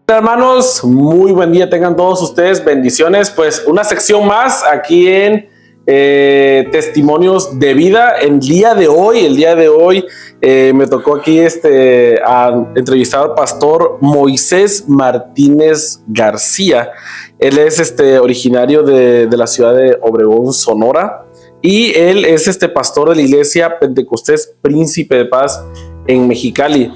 Hermanos, muy buen día tengan todos ustedes, bendiciones. Pues una sección más aquí en Testimonios de Vida. El día de hoy me tocó aquí a entrevistar al pastor Moisés Martínez García. Él es originario de la ciudad de Obregón, Sonora, y él es pastor de la iglesia Pentecostés Príncipe de Paz en Mexicali.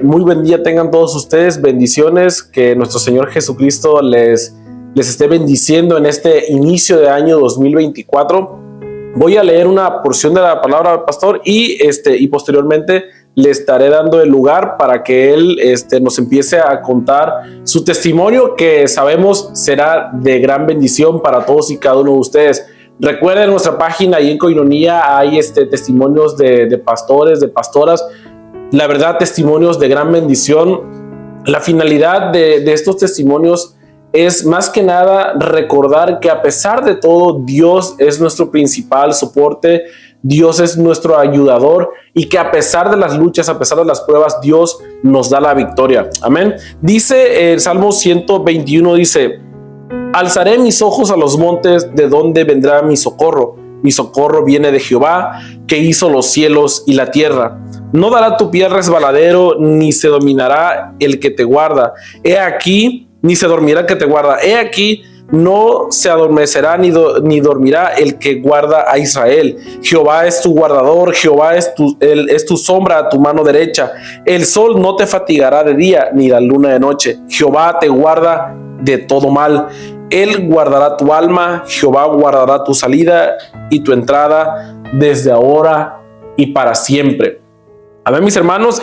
Muy buen día tengan todos ustedes, bendiciones, que nuestro Señor Jesucristo les esté bendiciendo en este inicio de año 2024. Voy a leer una porción de la palabra del pastor y posteriormente le estaré dando el lugar para que él nos empiece a contar su testimonio, que sabemos será de gran bendición para todos y cada uno de ustedes. Recuerden, en nuestra página y en Coinonía hay testimonios de pastores, de pastoras. La verdad, testimonios de gran bendición. La finalidad de estos testimonios es más que nada recordar que a pesar de todo, Dios es nuestro principal soporte, Dios es nuestro ayudador, y que a pesar de las luchas, a pesar de las pruebas, Dios nos da la victoria. Amén. Dice el Salmo 121, dice: alzaré mis ojos a los montes, ¿de dónde vendrá mi socorro? Mi socorro viene de Jehová, que hizo los cielos y la tierra. No dará tu pie al resbaladero, ni se dominará el que te guarda. He aquí, ni se dormirá el que te guarda. He aquí, no se adormecerá ni dormirá el que guarda a Israel. Jehová es tu guardador, Jehová es tu sombra a tu mano derecha. El sol no te fatigará de día, ni la luna de noche. Jehová te guarda de todo mal. Él guardará tu alma, Jehová guardará tu salida y tu entrada desde ahora y para siempre. A ver, mis hermanos,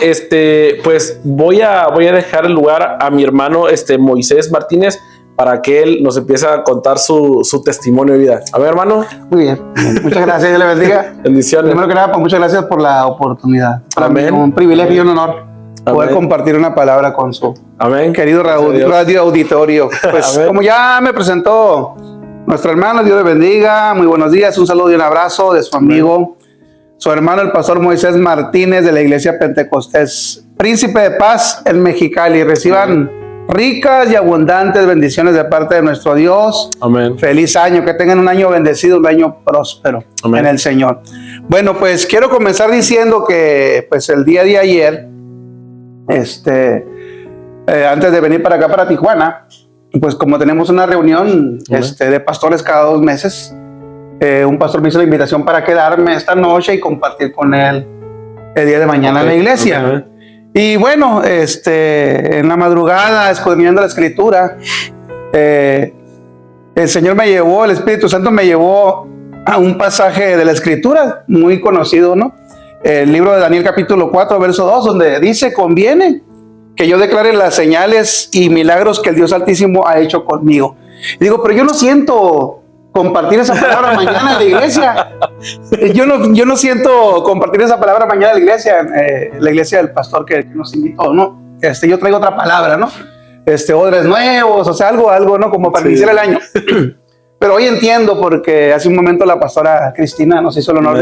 pues voy a dejar el lugar a mi hermano Moisés Martínez para que él nos empiece a contar su testimonio de vida. A ver, hermano. Muy bien. Muchas gracias, Dios le bendiga. Bendiciones. Primero que nada, pues muchas gracias por la oportunidad. Para mí es un privilegio y un honor poder compartir una palabra con su querido radio auditorio. Pues como ya me presentó nuestro hermano, Dios le bendiga, muy buenos días, un saludo y un abrazo de su amigo, su hermano el pastor Moisés Martínez de la iglesia Pentecostés Príncipe de Paz en Mexicali. Reciban ricas y abundantes bendiciones de parte de nuestro Dios. Amén. Feliz año, que tengan un año bendecido, un año próspero. Amén. En el Señor. Bueno, pues quiero comenzar diciendo que pues el día de ayer, antes de venir para acá, para Tijuana, pues como tenemos una reunión de pastores cada 2 meses, un pastor me hizo la invitación para quedarme esta noche y compartir con él el día de mañana en la iglesia. Y bueno, en la madrugada, escudriñando la escritura, el Señor me llevó, el Espíritu Santo me llevó a un pasaje de la escritura muy conocido, ¿no? El libro de Daniel capítulo 4, verso 2, donde dice: conviene que yo declare las señales y milagros que el Dios Altísimo ha hecho conmigo. Y digo, pero yo no siento compartir esa palabra mañana en la iglesia. Yo no siento compartir esa palabra mañana en la iglesia del pastor que nos invitó, ¿no? Yo traigo otra palabra, ¿no? Odres nuevos, o sea, algo, ¿no? Como para iniciar el año. Pero hoy entiendo, porque hace un momento la pastora Cristina nos hizo el honor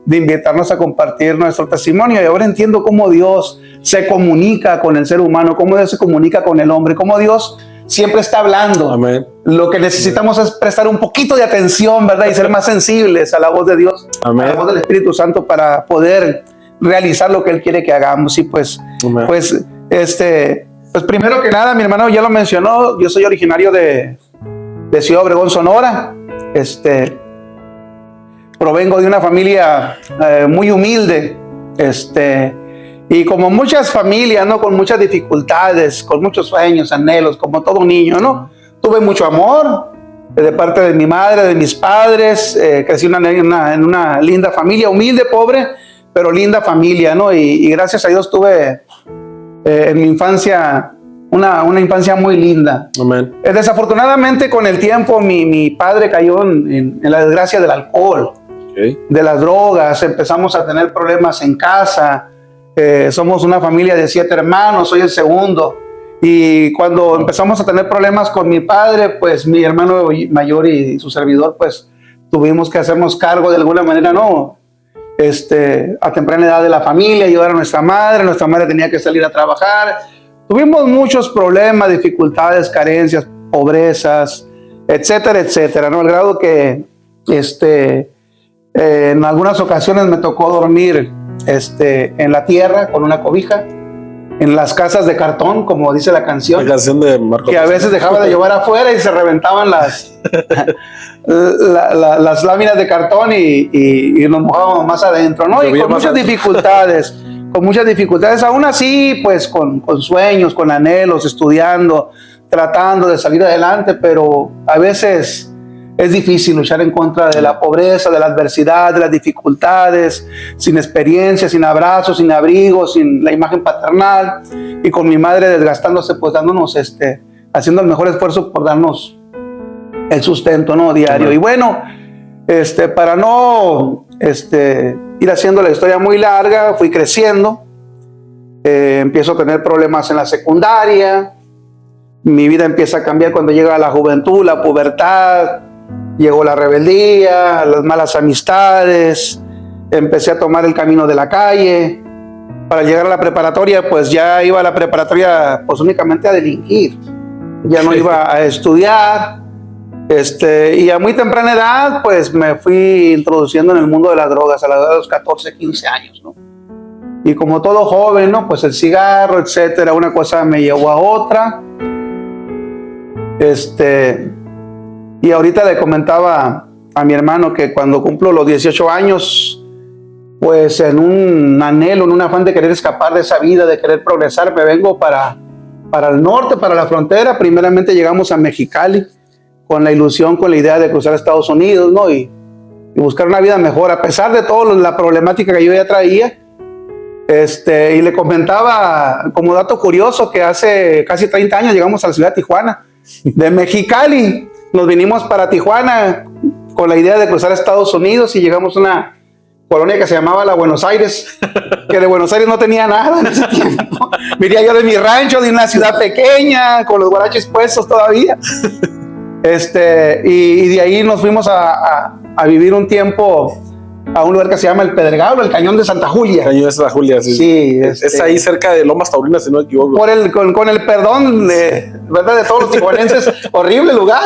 de invitarnos a compartir nuestro testimonio, y ahora entiendo cómo Dios se comunica con el ser humano, cómo Dios se comunica con el hombre, cómo Dios siempre está hablando. Amén. Lo que necesitamos es prestar un poquito de atención, ¿verdad? Y ser más sensibles a la voz de Dios, amén, a la voz del Espíritu Santo, para poder realizar lo que Él quiere que hagamos. Y pues primero que nada, mi hermano ya lo mencionó, yo soy originario de Ciudad Obregón, Sonora. Provengo de una familia muy humilde, y como muchas familias, ¿no? Con muchas dificultades, con muchos sueños, anhelos, como todo niño, ¿no? Tuve mucho amor de parte de mi madre, de mis padres. Crecí en una linda familia, humilde, pobre, pero linda familia, ¿no? Y gracias a Dios tuve en mi infancia una infancia muy linda. Amén. Desafortunadamente, con el tiempo, mi padre cayó en la desgracia del alcohol, de las drogas. Empezamos a tener problemas en casa. Somos una familia de 7 hermanos, soy el segundo. Y cuando empezamos a tener problemas con mi padre, pues mi hermano mayor y su servidor, pues tuvimos que hacernos cargo de alguna manera, ¿no? A temprana edad de la familia, ayudar a nuestra madre. Nuestra madre tenía que salir a trabajar. tuvimos muchos problemas, dificultades, carencias, pobrezas, etcétera, etcétera, ¿no? Al grado que en algunas ocasiones me tocó dormir en la tierra con una cobija, en las casas de cartón, como dice la canción de Marco, que a veces dejaba de llover afuera y se reventaban las láminas de cartón y nos mojábamos más adentro, ¿no? Y con muchas dificultades, aún así, pues con sueños, con anhelos, estudiando, tratando de salir adelante, pero a veces es difícil luchar en contra de la pobreza, de la adversidad, de las dificultades, sin experiencia, sin abrazos, sin abrigo, sin la imagen paternal, y con mi madre desgastándose, pues dándonos, haciendo el mejor esfuerzo por darnos el sustento, ¿no? Diario. Y bueno, para no ir haciendo la historia muy larga, fui creciendo, empiezo a tener problemas en la secundaria, mi vida empieza a cambiar cuando llega la juventud, la pubertad, llegó la rebeldía, las malas amistades, empecé a tomar el camino de la calle. Para llegar a la preparatoria, pues ya iba a la preparatoria pues únicamente a delinquir, ya no iba a estudiar, y a muy temprana edad pues me fui introduciendo en el mundo de las drogas a la edad de los 14, 15 años, ¿no? Y como todo joven, ¿no? Pues el cigarro, etcétera, una cosa me llevó a otra. Y ahorita le comentaba a mi hermano que cuando cumplo los 18 años, pues en un anhelo, en un afán de querer escapar de esa vida, de querer progresar, me vengo para el norte, para la frontera. Primeramente llegamos a Mexicali con la ilusión, con la idea de cruzar a Estados Unidos, ¿no? Y buscar una vida mejor, a pesar de toda la problemática que yo ya traía. Y le comentaba como dato curioso que hace casi 30 años llegamos a la ciudad de Tijuana. De Mexicali nos vinimos para Tijuana con la idea de cruzar a Estados Unidos y llegamos a una colonia que se llamaba la Buenos Aires, que de Buenos Aires no tenía nada en ese tiempo. Venía yo de mi rancho, de una ciudad pequeña, con los guaraches puestos todavía. Y de ahí nos fuimos a vivir un tiempo a un lugar que se llama El Pedregal, el Cañón de Santa Julia. Cañón de Santa Julia, sí. Sí, es ahí cerca de Lomas Taurinas, si no me equivoco. Con el perdón ¿verdad? De todos los tijuanenses, horrible lugar.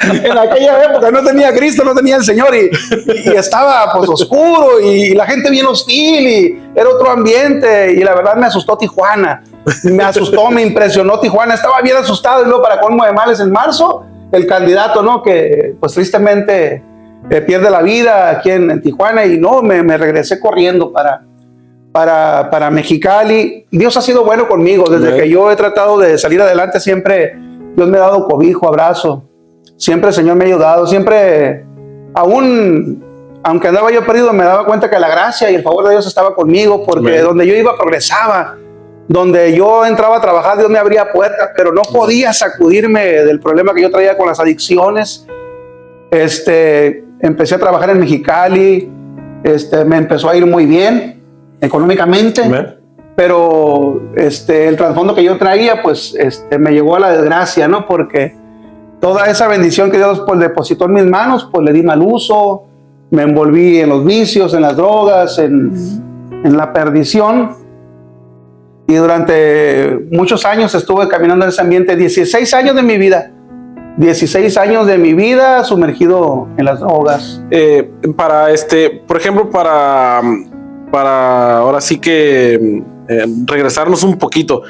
En aquella época no tenía Cristo, no tenía el Señor y estaba pues oscuro y la gente bien hostil y era otro ambiente y la verdad me asustó Tijuana. Me asustó, me impresionó Tijuana. Estaba bien asustado y luego para colmo de males en marzo, el candidato, ¿no? Que pues tristemente pierde la vida aquí en Tijuana y no, me regresé corriendo para Mexicali. Dios ha sido bueno conmigo desde que yo he tratado de salir adelante. Siempre Dios me ha dado cobijo, abrazo, siempre el Señor me ha ayudado, siempre, aunque andaba yo perdido, me daba cuenta que la gracia y el favor de Dios estaba conmigo, porque donde yo iba progresaba, donde yo entraba a trabajar Dios me abría puertas, pero no podía sacudirme del problema que yo traía con las adicciones. Empecé a trabajar en Mexicali, me empezó a ir muy bien económicamente, pero el trasfondo que yo traía, pues me llevó a la desgracia, ¿no? Porque toda esa bendición que Dios pues depositó en mis manos, pues le di mal uso, me envolví en los vicios, en las drogas, en la perdición, y durante muchos años estuve caminando en ese ambiente, 16 años de mi vida. 16 años de mi vida sumergido en las drogas. Para por ejemplo, para ahora sí que regresarnos un poquito.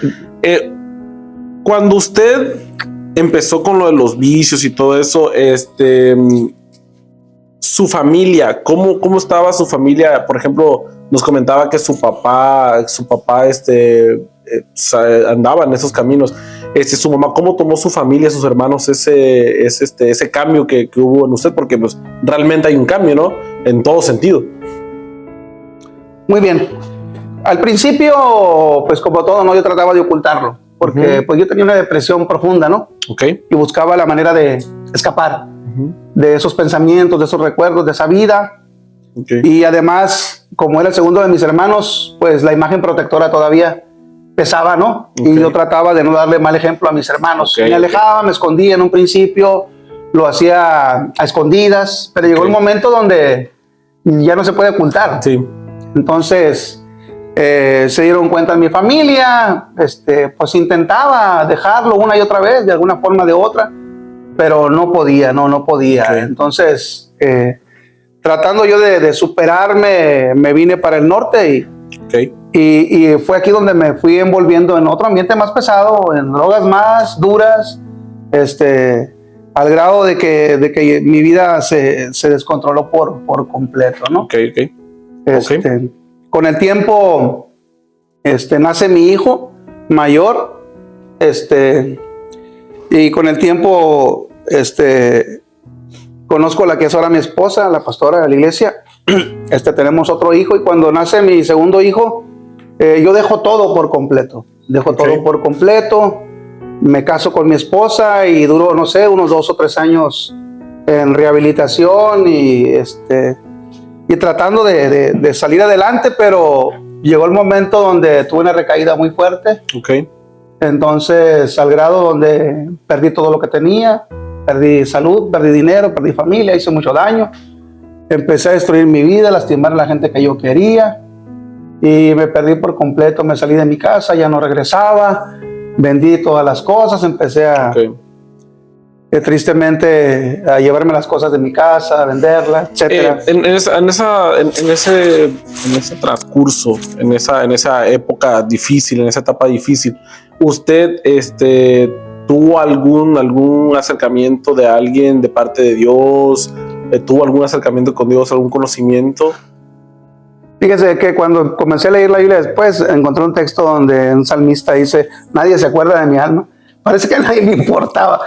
Cuando usted empezó con lo de los vicios y todo eso, su familia, ¿cómo estaba su familia? Por ejemplo, nos comentaba que su papá andaba en esos caminos. Su mamá, ¿cómo tomó su familia, sus hermanos ese cambio que hubo en usted? Porque pues realmente hay un cambio, ¿no? En todo sentido. Muy bien. Al principio, pues como todo, ¿no? Yo trataba de ocultarlo, porque pues yo tenía una depresión profunda, ¿no? Okay. Y buscaba la manera de escapar de esos pensamientos, de esos recuerdos, de esa vida. Okay. Y además, como era el segundo de mis hermanos, pues la imagen protectora todavía pesaba, ¿no? Okay. Y yo trataba de no darle mal ejemplo a mis hermanos. Okay. Me alejaba, me escondía en un principio, lo hacía a escondidas, pero llegó el momento donde ya no se puede ocultar. Sí. Entonces, Se dieron cuenta en mi familia, pues intentaba dejarlo una y otra vez, de alguna forma o de otra, pero no podía. Okay. Entonces, tratando yo de superarme, me vine para el norte y fue aquí donde me fui envolviendo en otro ambiente más pesado, en drogas más duras, al grado de que mi vida se descontroló por completo, ¿no? Okay. Con el tiempo, nace mi hijo mayor, y con el tiempo, conozco a la que es ahora mi esposa, la pastora de la iglesia. Tenemos otro hijo, y cuando nace mi segundo hijo, yo dejo todo por completo. Me caso con mi esposa y duró, no sé, unos 2 o 3 años en rehabilitación y tratando de salir adelante, pero llegó el momento donde tuve una recaída muy fuerte. Entonces, al grado donde perdí todo lo que tenía, perdí salud, perdí dinero, perdí familia, hice mucho daño. Empecé a destruir mi vida, lastimar a la gente que yo quería, y me perdí por completo. Me salí de mi casa, ya no regresaba, vendí todas las cosas, empecé tristemente a llevarme las cosas de mi casa, a venderlas, etcétera. En ese transcurso, en esa época difícil, en esa etapa difícil, ¿usted tuvo algún acercamiento de alguien de parte de Dios? ¿Tuvo algún acercamiento con Dios, algún conocimiento? Fíjese que cuando comencé a leer la Biblia después, encontré un texto donde un salmista dice: nadie se acuerda de mi alma. Parece que a nadie le importaba.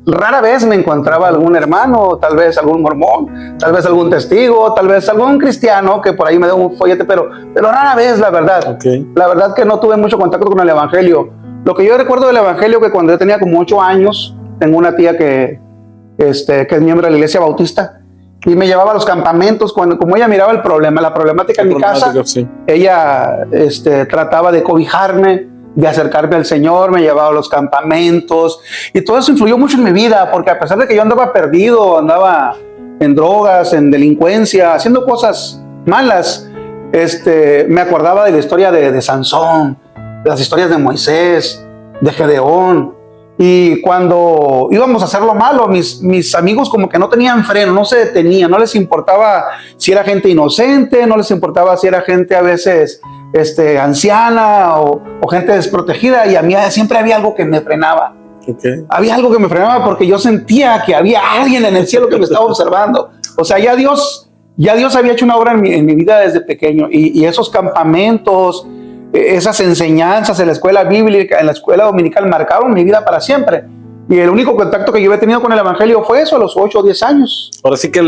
Rara vez me encontraba algún hermano, tal vez algún mormón, tal vez algún testigo, tal vez algún cristiano que por ahí me dio un follete, pero rara vez, la verdad. La verdad que no tuve mucho contacto con el evangelio. Lo que yo recuerdo del evangelio, que cuando yo tenía como 8 años, tengo una tía que es miembro de la iglesia bautista, y me llevaba a los campamentos. Como ella miraba la problemática en mi casa, ella trataba de cobijarme, de acercarme al Señor, me llevaba a los campamentos, y todo eso influyó mucho en mi vida, porque a pesar de que yo andaba perdido, andaba en drogas, en delincuencia, haciendo cosas malas, me acordaba de la historia de Sansón, de las historias de Moisés, de Gedeón. Y cuando íbamos a hacer lo malo, mis amigos como que no tenían freno, no se detenían, no les importaba si era gente inocente, no les importaba si era gente a veces anciana o gente desprotegida, y a mí siempre había algo que me frenaba. Había algo que me frenaba porque yo sentía que había alguien en el cielo que me estaba observando. O sea, ya Dios había hecho una obra en mi vida desde pequeño, y esos campamentos, esas enseñanzas en la escuela bíblica, en la escuela dominical, marcaron mi vida para siempre. Y el único contacto que yo he tenido con el evangelio fue eso, a los 8 o 10 años. Ahora sí que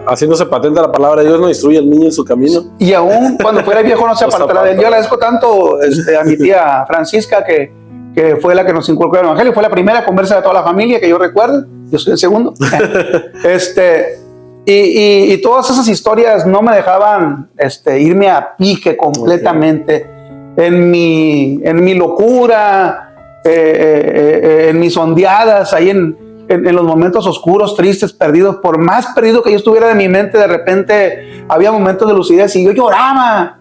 haciéndose patente la palabra de Dios no instruye al niño en su camino. Y aún cuando fuera viejo no se apartará de él. Yo agradezco tanto a mi tía Francisca, que fue la que nos inculcó el evangelio. Fue la primera conversa de toda la familia que yo recuerdo. Yo soy el segundo. Y todas esas historias no me dejaban irme a pique completamente. En mi locura, en mis ondeadas, ahí en los momentos oscuros, tristes, perdidos, por más perdido que yo estuviera de mi mente, de repente había momentos de lucidez y yo lloraba.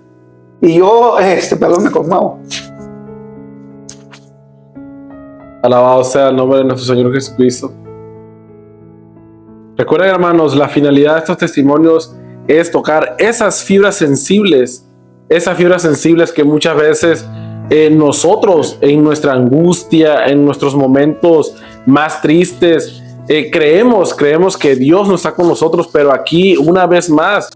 Y yo, perdón, me conmuevo. Alabado sea el nombre de nuestro Señor Jesucristo. Recuerden, hermanos, la finalidad de estos testimonios es tocar esas fibras sensibles que muchas veces nosotros, en nuestra angustia, en nuestros momentos más tristes, creemos que Dios no está con nosotros, pero aquí una vez más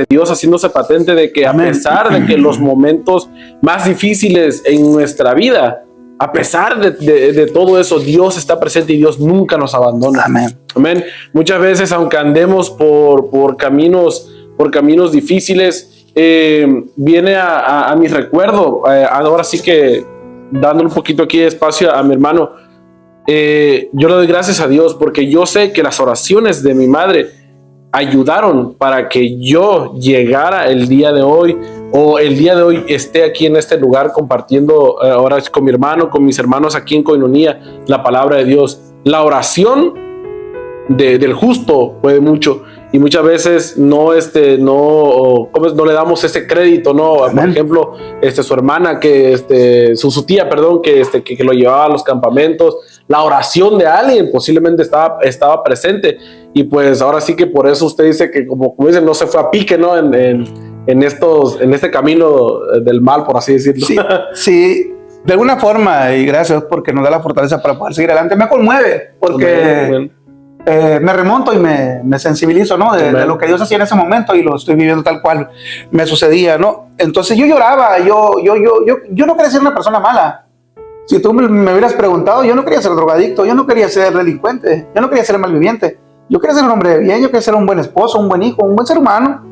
Dios haciéndose patente de que a pesar de que los momentos más difíciles en nuestra vida, a pesar de todo eso, Dios está presente y Dios nunca nos abandona. Amén. Muchas veces, aunque andemos por caminos difíciles, viene a mi recuerdo, ahora sí que dándole un poquito aquí de espacio a mi hermano, yo le doy gracias a Dios porque yo sé que las oraciones de mi madre ayudaron para que yo llegara el día de hoy, o el día de hoy esté aquí en este lugar compartiendo ahora con mi hermano, con mis hermanos aquí en Coinonía, la palabra de Dios. La oración del justo puede mucho. y muchas veces no no le damos ese crédito, ¿no? Amén. Por ejemplo, su hermana, que su tía, perdón, que lo llevaba a los campamentos, la oración de alguien posiblemente estaba presente, y pues ahora sí que por eso usted dice que como dicen, no se fue a pique, ¿no? En este camino del mal, por así decirlo. Sí, sí, de alguna forma, y gracias porque nos da la fortaleza para poder seguir adelante. Me conmueve porque me remonto y me sensibilizo, ¿no? De lo que Dios hacía en ese momento, y lo estoy viviendo tal cual me sucedía, ¿no? Entonces yo lloraba, yo no quería ser una persona mala. Si tú me hubieras preguntado, yo no quería ser drogadicto, yo no quería ser delincuente, yo no quería ser malviviente. Yo quería ser un hombre de bien, yo quería ser un buen esposo, un buen hijo, un buen ser humano.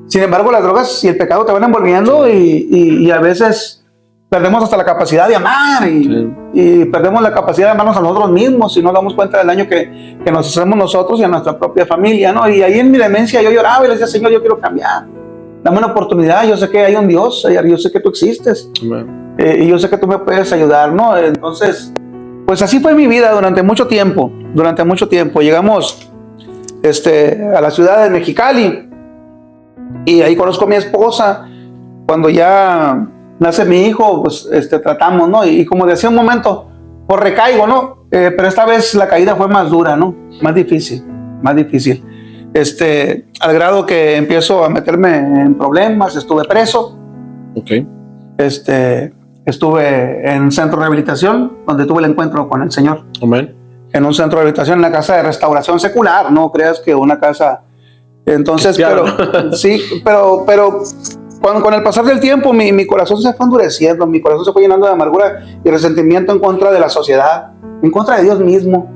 Sin embargo, las drogas y el pecado te van envolviendo, y a veces perdemos hasta la capacidad de amar, y perdemos la capacidad de amarnos a nosotros mismos, y no damos cuenta del daño que nos hacemos nosotros y a nuestra propia familia, ¿no? Y ahí en mi demencia yo lloraba y le decía, Señor, yo quiero cambiar. Dame una oportunidad, yo sé que hay un Dios, yo sé que tú existes, y yo sé que tú me puedes ayudar, ¿no? Entonces, pues así fue mi vida durante mucho tiempo. Llegamos a la ciudad de Mexicali, y ahí conozco a mi esposa. Cuando ya nace mi hijo, pues tratamos, ¿no? Y como decía un momento, pues recaigo, ¿no? Pero esta vez la caída fue más dura, ¿no? Más difícil. Al grado que empiezo a meterme en problemas, estuve preso. Okay. Estuve en un centro de rehabilitación, donde tuve el encuentro con el Señor. Amén. En un centro de rehabilitación, en la casa de restauración secular, no creas que una casa. Entonces, pero con el pasar del tiempo, mi corazón se fue endureciendo, mi corazón se fue llenando de amargura y resentimiento en contra de la sociedad, en contra de Dios mismo,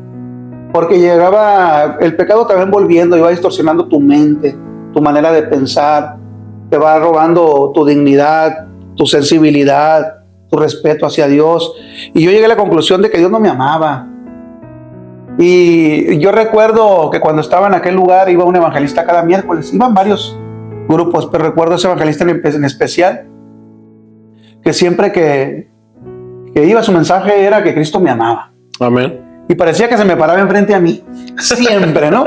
porque el pecado te va envolviendo y va distorsionando tu mente, tu manera de pensar, te va robando tu dignidad, tu sensibilidad, tu respeto hacia Dios. Y yo llegué a la conclusión de que Dios no me amaba. Y yo recuerdo que cuando estaba en aquel lugar iba un evangelista cada miércoles, iban varios grupos, pero recuerdo ese evangelista en especial, que siempre que iba su mensaje era que Cristo me amaba. Amén. Y parecía que se me paraba enfrente a mí, siempre, ¿no?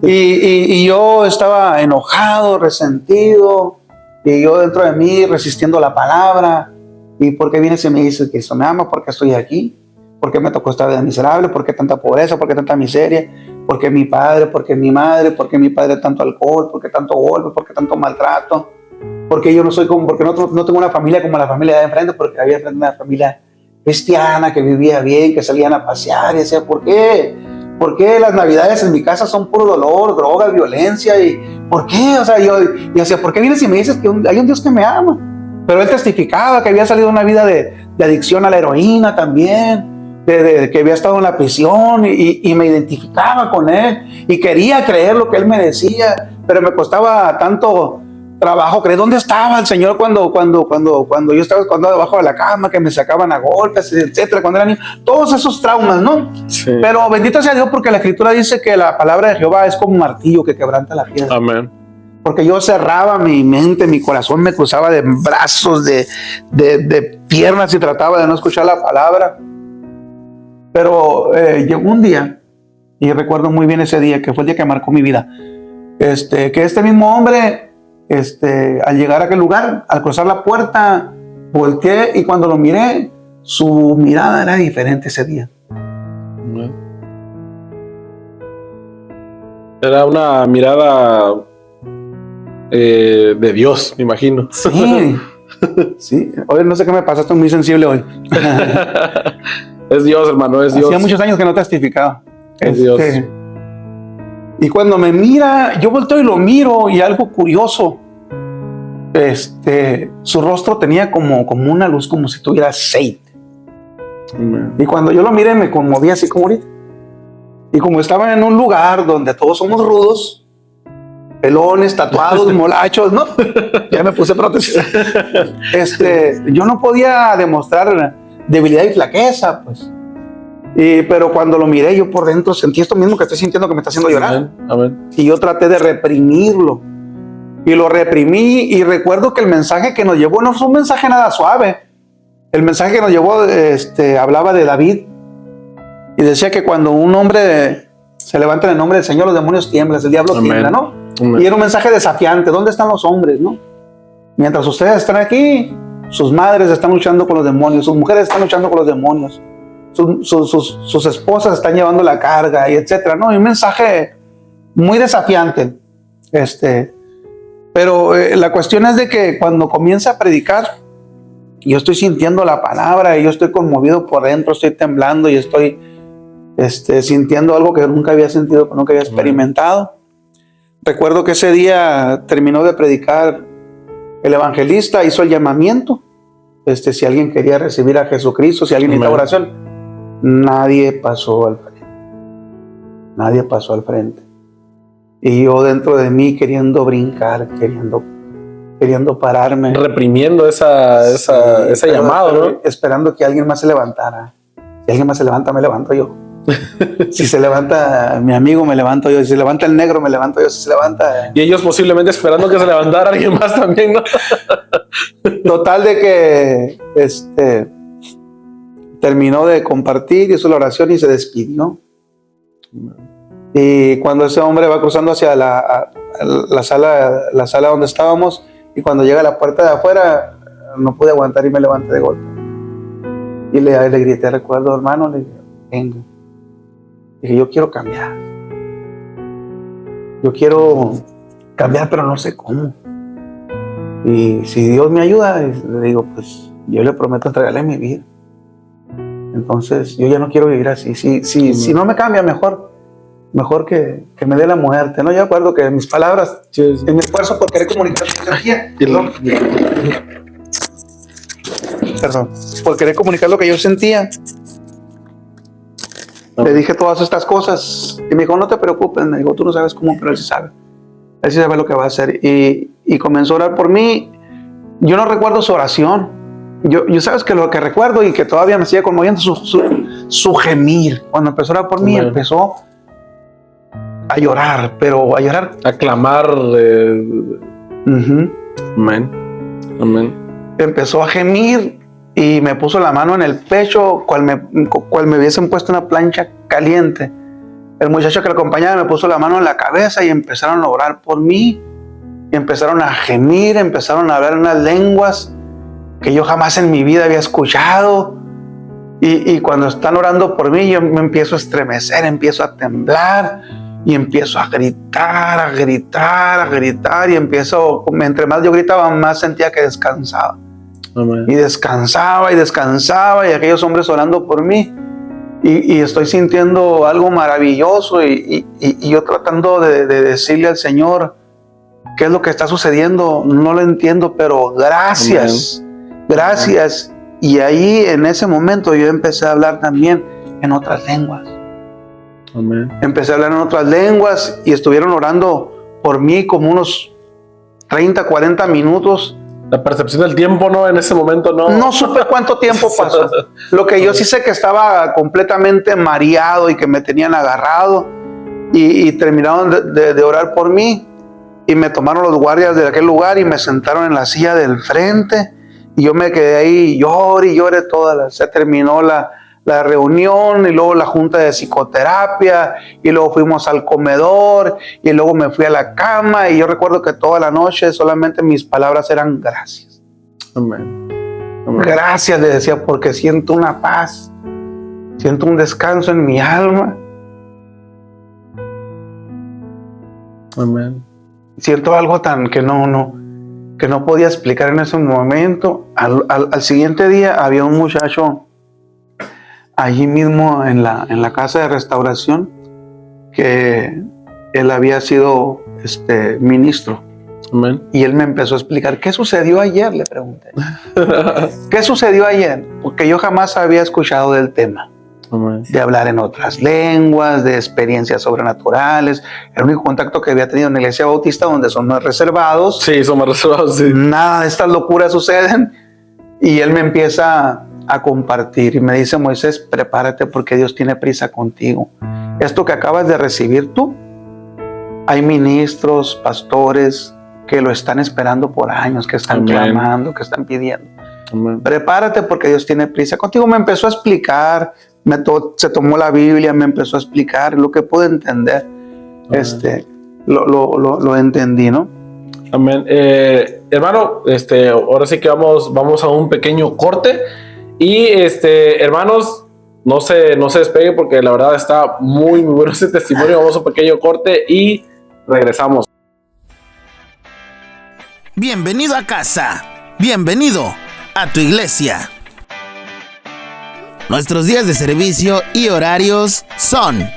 Y yo estaba enojado, resentido, y yo dentro de mí resistiendo la palabra. ¿Y por qué vienes y me dices que Cristo me ama? ¿Por qué estoy aquí? ¿Por qué me tocó estar de miserable? ¿Por qué tanta pobreza? ¿Por qué tanta miseria? ¿Por qué mi padre? ¿Por qué mi madre? ¿Por qué mi padre tanto alcohol? ¿Por qué tanto golpe? ¿Por qué tanto maltrato? ¿Por qué yo no soy como, porque no tengo una familia como la familia de enfrente? Porque había enfrente una familia cristiana que vivía bien, que salían a pasear, y decía, ¿por qué? ¿Por qué las navidades en mi casa son puro dolor, droga, violencia? ¿Y por qué? O sea, yo decía, ¿por qué vienes y me dices que hay un Dios que me ama? Pero él testificaba que había salido una vida de adicción a la heroína también, que había estado en la prisión, y me identificaba con él y quería creer lo que él me decía, pero me costaba tanto trabajo creer. ¿Dónde estaba el Señor cuando yo estaba escondido debajo de la cama, que me sacaban a golpes, etcétera, cuando era niño? Todos esos traumas, ¿no? Sí. Pero bendito sea Dios, porque la Escritura dice que la palabra de Jehová es como un martillo que quebranta la piedra. Amén. Porque yo cerraba mi mente, mi corazón me cruzaba de brazos, de piernas, y trataba de no escuchar la palabra. Pero llegó un día, y recuerdo muy bien ese día, que fue el día que marcó mi vida, que este mismo hombre, al llegar a aquel lugar, al cruzar la puerta, volteé, y cuando lo miré, su mirada era diferente ese día. Era una mirada de Dios, me imagino. Sí, sí. Hoy no sé qué me pasa, estoy muy sensible hoy. Es Dios, hermano, es Dios. Hacía muchos años que no testificaba. Es Dios. Y cuando me mira, yo volteo y lo miro, y algo curioso, su rostro tenía como una luz, como si tuviera aceite. Y cuando yo lo miré, me conmoví así como ahorita. Y como estaba en un lugar donde todos somos rudos, pelones, tatuados, molachos, ¿no? Ya me puse prótesis. Yo no podía demostrar debilidad y flaqueza, pues. Pero cuando lo miré, yo por dentro sentí esto mismo que estoy sintiendo, que me está haciendo llorar. Amén. Amén. Y yo traté de reprimirlo. Y lo reprimí, y recuerdo que el mensaje que nos llevó no fue un mensaje nada suave. El mensaje que nos llevó hablaba de David, y decía que cuando un hombre se levanta en el nombre del Señor, los demonios tiemblan, el diablo tiembla, ¿no? Amén. Y era un mensaje desafiante. ¿Dónde están los hombres, no? Mientras ustedes están aquí, sus madres están luchando con los demonios, sus mujeres están luchando con los demonios, sus esposas están llevando la carga, y etcétera, ¿no? Y un mensaje muy desafiante. Pero la cuestión es de que cuando comienza a predicar, yo estoy sintiendo la palabra y yo estoy conmovido por dentro, estoy temblando y estoy sintiendo algo que nunca había sentido, que nunca había experimentado. Recuerdo que ese día terminó de predicar el evangelista, hizo el llamamiento. Si alguien quería recibir a Jesucristo, si alguien necesitaba oración, nadie pasó al frente. Nadie pasó al frente. Y yo dentro de mí queriendo brincar, queriendo pararme. Reprimiendo ese llamado, ¿no? Esperando que alguien más se levantara. Si alguien más se levanta, me levanto yo. Si se levanta mi amigo, me levanto yo. Si se levanta el negro, me levanto yo. Si se levanta... Y ellos posiblemente esperando que se levantara alguien más también, ¿no? Total de que terminó de compartir, hizo la oración y se despidió. Y cuando ese hombre va cruzando hacia la sala donde estábamos, y cuando llega a la puerta de afuera, no pude aguantar y me levanté de golpe. Y le grité, recuerdo, hermano, le dije, venga. Dije, yo quiero cambiar. Yo quiero cambiar, pero no sé cómo. Y si Dios me ayuda, le digo, pues yo le prometo entregarle mi vida. Entonces, yo ya no quiero vivir así. Si no me cambia, mejor que me dé la muerte, ¿no? Yo acuerdo que mis palabras, en mi esfuerzo por querer comunicar lo por querer comunicar lo que yo sentía, le dije todas estas cosas y me dijo, no te preocupes, me dijo, tú no sabes cómo, pero él sí sabe. Él sí sabe lo que va a hacer. Y comenzó a orar por mí. Yo no recuerdo su oración. Yo sabes que lo que recuerdo y que todavía me sigue conmoviendo, su gemir. Cuando empezó a orar por mí, empezó a llorar, pero a llorar. A clamar. Amén. Amén. Empezó a gemir y me puso la mano en el pecho, cual me hubiesen puesto una plancha caliente. El muchacho que lo acompañaba me puso la mano en la cabeza y empezaron a orar por mí. Y empezaron a gemir, empezaron a hablar en unas lenguas que yo jamás en mi vida había escuchado. Y cuando están orando por mí, yo me empiezo a estremecer, empiezo a temblar y empiezo a gritar. Y empiezo, entre más yo gritaba, más sentía que descansaba. Amén. Y descansaba y aquellos hombres orando por mí. Y estoy sintiendo algo maravilloso y yo tratando de decirle al Señor qué es lo que está sucediendo. No lo entiendo, pero gracias. Amén. Gracias. Amén. Y ahí en ese momento yo empecé a hablar también en otras lenguas. Amén. Empecé a hablar en otras lenguas y estuvieron orando por mí como unos 30, 40 minutos. La percepción del tiempo, ¿no? En ese momento no supe cuánto tiempo pasó. Lo que yo sí sé que estaba completamente mareado y que me tenían agarrado y terminaron de orar por mí y me tomaron los guardias de aquel lugar y me sentaron en la silla del frente y yo me quedé ahí, lloré toda se terminó la reunión y luego la junta de psicoterapia y luego fuimos al comedor y luego me fui a la cama y yo recuerdo que toda la noche solamente mis palabras eran gracias. Amén. Amén. Gracias, le decía, porque siento una paz, siento un descanso en mi alma. Amén. Siento algo tan que no podía explicar en ese momento. Al siguiente día había un muchacho allí mismo en la casa de restauración, que él había sido ministro. Amén. Y él me empezó a explicar, ¿qué sucedió ayer? Le pregunté. ¿Qué sucedió ayer? Porque yo jamás había escuchado del tema. Amén. De hablar en otras lenguas, de experiencias sobrenaturales. El único contacto que había tenido en la iglesia bautista, donde son más reservados. Sí, son más reservados, sí. Nada de estas locuras suceden. Y él me empieza a compartir y me dice, Moisés, prepárate porque Dios tiene prisa contigo. Esto que acabas de recibir tú, hay ministros, pastores que lo están esperando por años, que están clamando, que están pidiendo. Amén. Prepárate porque Dios tiene prisa contigo. Me empezó a explicar, se tomó la Biblia, me empezó a explicar lo que pude entender. Lo entendí, ¿no? Amén. Hermano, ahora sí que vamos a un pequeño corte. Y hermanos, no se despegue porque la verdad está muy bueno ese testimonio. Vamos a un pequeño corte y regresamos. Bienvenido a casa. Bienvenido a tu iglesia. Nuestros días de servicio y horarios son: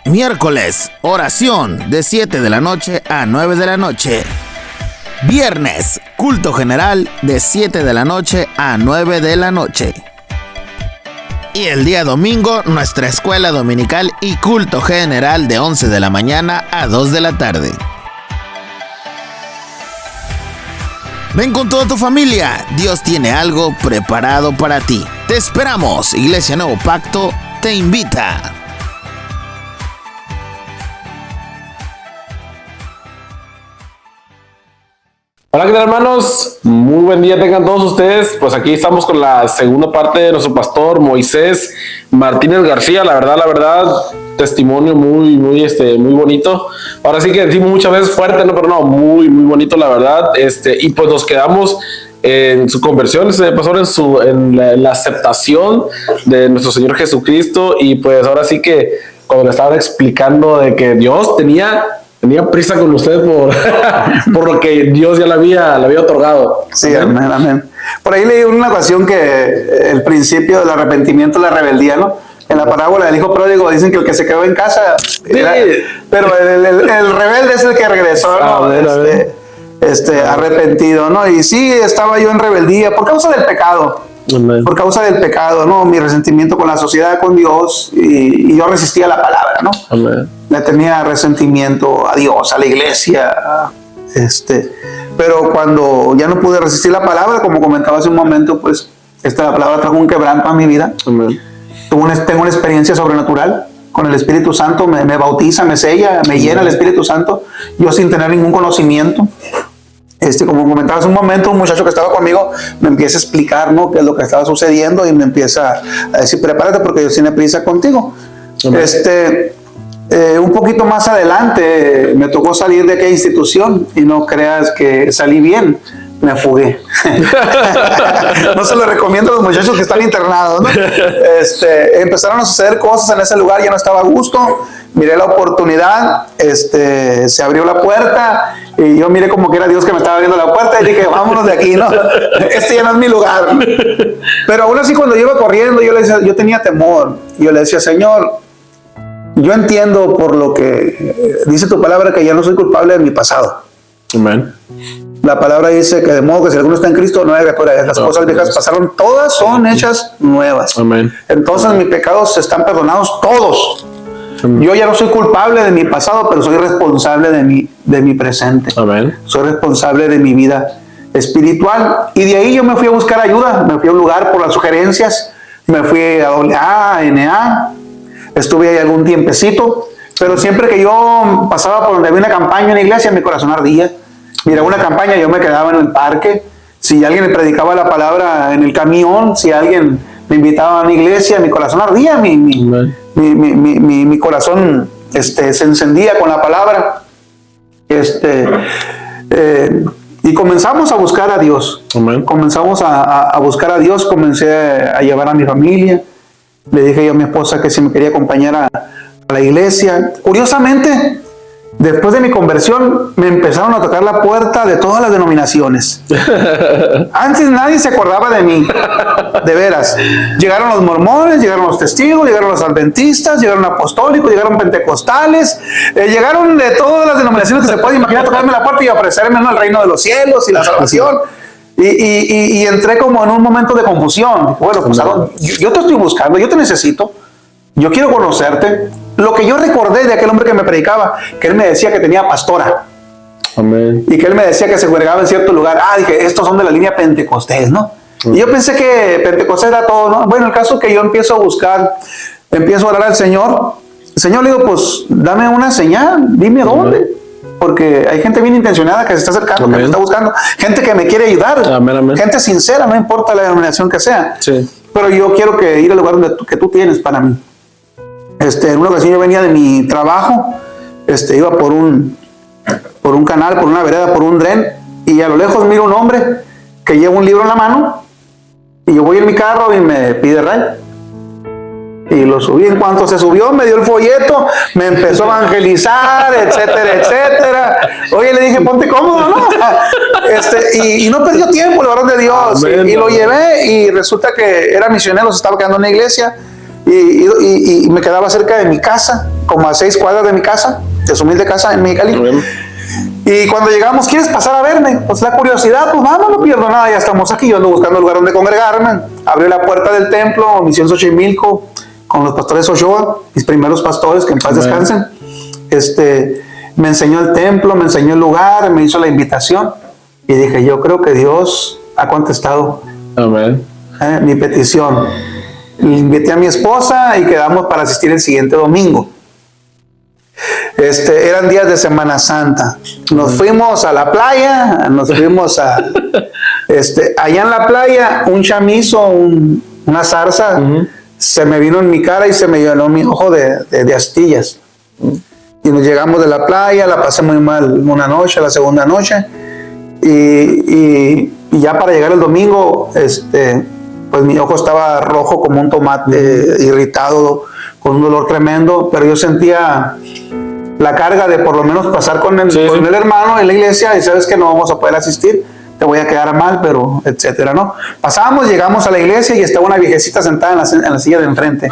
miércoles, oración de 7 de la noche a 9 de la noche. Viernes, culto general de 7 de la noche a 9 de la noche. Y el día domingo, nuestra escuela dominical y culto general de 11 de la mañana a 2 de la tarde. Ven con toda tu familia, Dios tiene algo preparado para ti. Te esperamos, Iglesia Nuevo Pacto te invita. Hola, ¿qué tal, hermanos? Muy buen día tengan todos ustedes. Pues aquí estamos con la segunda parte de nuestro pastor Moisés Martínez García. La verdad, testimonio muy bonito. Ahora sí que decimos muchas veces fuerte, ¿no? Pero no, muy bonito, la verdad. Y pues nos quedamos en su conversión, pastor, en la aceptación de nuestro Señor Jesucristo. Y pues ahora sí que cuando le estaba explicando de que Dios tenía prisa con usted por lo que Dios ya le había otorgado. Sí, amén. Por ahí leí una ocasión que el principio del arrepentimiento es la rebeldía, ¿no? En la parábola del hijo pródigo dicen que el que se quedó en casa pero el rebelde es el que regresó, ¿no? Arrepentido, ¿no? Y sí, estaba yo en rebeldía por causa del pecado. Amén. Por causa del pecado, ¿no? Mi resentimiento con la sociedad, con Dios, y yo resistía la palabra, ¿no? Amén. Le tenía resentimiento a Dios, a la iglesia, pero cuando ya no pude resistir la palabra, como comentaba hace un momento, pues esta palabra trajo un quebranto a mi vida. Amén. Tengo una experiencia sobrenatural con el Espíritu Santo, me bautiza, me sella, me llena el Espíritu Santo, yo sin tener ningún conocimiento. Como comentaba hace un momento, un muchacho que estaba conmigo me empieza a explicar, ¿no?, qué es lo que estaba sucediendo, y me empieza a decir: prepárate porque Dios tiene prisa contigo. Un poquito más adelante me tocó salir de aquella institución, y no creas que salí bien, me fugué. No se lo recomiendo a los muchachos que están internados, ¿no? Empezaron a suceder cosas en ese lugar, ya no estaba a gusto. Miré la oportunidad, se abrió la puerta y yo miré como que era Dios que me estaba abriendo la puerta, y dije: vámonos de aquí, ¿no? Ya no es mi lugar. Pero aún así, cuando yo iba corriendo, yo tenía temor. Yo le decía: Señor, yo entiendo por lo que dice tu palabra que ya no soy culpable de mi pasado. Amén. La palabra dice que de modo que si alguno está en Cristo, no hay criatura. Las cosas viejas pasaron, todas son hechas nuevas. Amén. Entonces mis pecados están perdonados todos. Amén. Yo ya no soy culpable de mi pasado, pero soy responsable de mi presente. Amén. Soy responsable de mi vida espiritual. Y de ahí yo me fui a buscar ayuda. Me fui a un lugar por las sugerencias. Me fui a AA, NA. Estuve ahí algún tiempecito. Pero siempre que yo pasaba por donde había una campaña en la iglesia, mi corazón ardía. Mira, una campaña, yo me quedaba en el parque. Si alguien me predicaba la palabra en el camión, si alguien me invitaba a una iglesia, mi corazón ardía, mi corazón se encendía con la palabra. Y comenzamos a buscar a Dios. Amén. Comenzamos a buscar a Dios, comencé a llevar a mi familia. Le dije yo a mi esposa que si me quería acompañar a la iglesia. Curiosamente, después de mi conversión, me empezaron a tocar la puerta de todas las denominaciones. Antes nadie se acordaba de mí, de veras. Llegaron los mormones, llegaron los testigos, llegaron los adventistas, llegaron apostólicos, llegaron pentecostales, llegaron de todas las denominaciones que se puede imaginar, tocarme la puerta y ofrecerme, ¿no?, el reino de los cielos y la salvación. Y entré como en un momento de confusión. Bueno, pues yo te estoy buscando, yo te necesito, yo quiero conocerte. Lo que yo recordé de aquel hombre que me predicaba, que él me decía que tenía pastora. Amén. Y que él me decía que se congregaba en cierto lugar. Dije, estos son de la línea Pentecostés, ¿no? Y yo pensé que Pentecostés era todo, ¿no? Bueno, el caso es que yo empiezo a buscar, empiezo a orar al Señor. El Señor le digo: pues dame una señal, dime dónde. Porque hay gente bien intencionada que se está acercando, amén, que me está buscando, gente que me quiere ayudar, amén, amén, gente sincera, no importa la denominación que sea. Sí. pero yo quiero ir al lugar que tú tienes para mí. En una ocasión yo venía de mi trabajo, iba por un canal, por una vereda, por un dren, y a lo lejos miro un hombre que lleva un libro en la mano, y yo voy en mi carro y me pide ray. Y lo subí. En cuanto se subió, me dio el folleto, me empezó a evangelizar, etcétera, etcétera. Oye, le dije, ponte cómodo, ¿no? Y no perdió tiempo, el varón de Dios. Y lo llevé, y resulta que era misionero, se estaba quedando en una iglesia, y me quedaba cerca de mi casa, como a 6 cuadras de mi casa, de su humilde casa en Mexicali. Y cuando llegamos, ¿quieres pasar a verme? Pues la curiosidad, pues vamos, no pierdo nada, ya estamos aquí. Yo ando buscando un lugar donde congregarme. Abrió la puerta del templo, Misión Xochimilco, con los pastores Ochoa, mis primeros pastores, que en paz descansen. Me enseñó el templo, me enseñó el lugar, me hizo la invitación. Y dije, yo creo que Dios ha contestado mi petición. Le invité a mi esposa y quedamos para asistir el siguiente domingo. Eran días de Semana Santa. Nos fuimos a la playa, nos fuimos a... allá en la playa, un chamizo, una zarza, se me vino en mi cara y se me llenó mi ojo de astillas. Y nos llegamos de la playa, la pasé muy mal una noche, la segunda noche, y ya para llegar el domingo, pues mi ojo estaba rojo como un tomate, irritado, con un dolor tremendo, pero yo sentía la carga de por lo menos pasar con el hermano en la iglesia, y sabes que no vamos a poder asistir, te voy a quedar mal, pero etcétera, ¿no? Pasamos, llegamos a la iglesia y estaba una viejecita sentada en la silla de enfrente.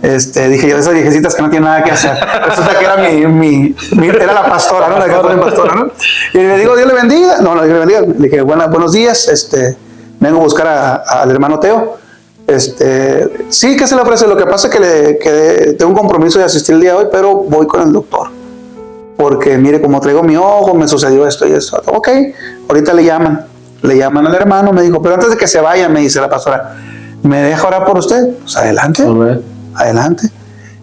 Dije yo, esas viejecitas que no tienen nada que hacer. Resulta que era era la pastora, ¿no? La joven pastora, ¿no? Y le digo, Dios le bendiga. No, Dios le bendiga. Le dije, buenos días, vengo a buscar al hermano Teo. Sí, ¿qué se le ofrece? Lo que pasa es que tengo un compromiso de asistir el día de hoy, pero voy con el doctor. Porque mire, como traigo mi ojo, me sucedió esto y esto. Ok, ahorita le llaman al hermano, me dijo, pero antes de que se vaya, me dice la pastora, ¿me deja orar por usted? Pues adelante, adelante.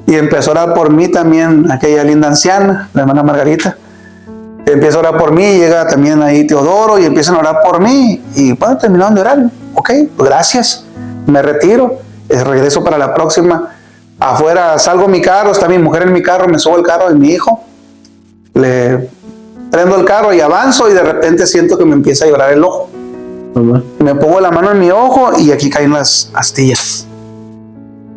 Y empezó a orar por mí también, aquella linda anciana, la hermana Margarita. Empieza a orar por mí, llega también ahí Teodoro y empiezan a orar por mí. Y bueno, terminaron de orar. Ok, pues gracias, me retiro, regreso para la próxima. Afuera salgo mi carro, está mi mujer en mi carro, me subo al carro de mi hijo. Le prendo el carro y avanzo y de repente siento que me empieza a llorar el ojo. Me pongo la mano en mi ojo y aquí caen las astillas.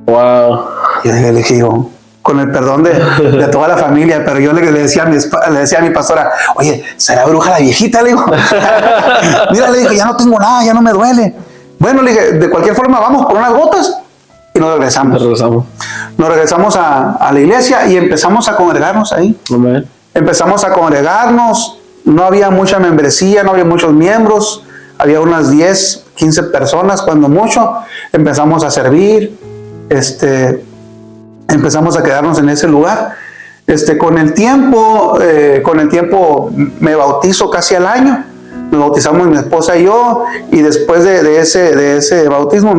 Wow. Y le dije yo, con el perdón de toda la familia, pero yo le decía a mi pastora, oye, ¿será bruja la viejita? Le digo, mira, le dije, ya no tengo nada, ya no me duele. Bueno, le dije, de cualquier forma vamos por unas gotas y nos regresamos. Nos regresamos a la iglesia y empezamos a congregarnos ahí. Empezamos a congregarnos, no había mucha membresía, no había muchos miembros, había unas 10, 15 personas cuando mucho. Empezamos a servir, empezamos a quedarnos en ese lugar. Con el tiempo me bautizo casi al año. Nos bautizamos mi esposa y yo, y después de ese bautismo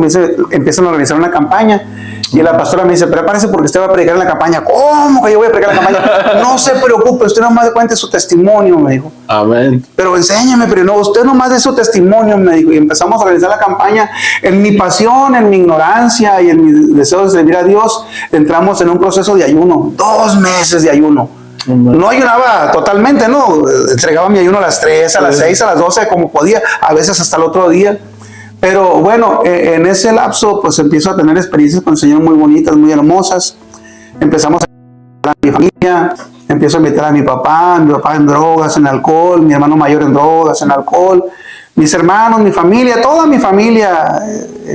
empiezan a organizar una campaña. Y la pastora me dice, prepárese porque usted va a predicar en la campaña. ¿Cómo que yo voy a predicar en la campaña? No se preocupe, usted nomás cuente su testimonio, me dijo. Amén. Pero enséñame, pero no, usted nomás de su testimonio, me dijo. Y empezamos a organizar la campaña. En mi pasión, en mi ignorancia y en mi deseo de servir a Dios, entramos en un proceso de ayuno, 2 meses de ayuno. No ayunaba totalmente, no. Entregaba mi ayuno a las 3, a las 6, a las 12, como podía, a veces hasta el otro día. Pero bueno, en ese lapso pues empiezo a tener experiencias con el Señor muy bonitas, muy hermosas. Empezamos a invitar a mi familia, empiezo a invitar a mi papá en drogas, en alcohol, mi hermano mayor en drogas, en alcohol, mis hermanos, mi familia, toda mi familia,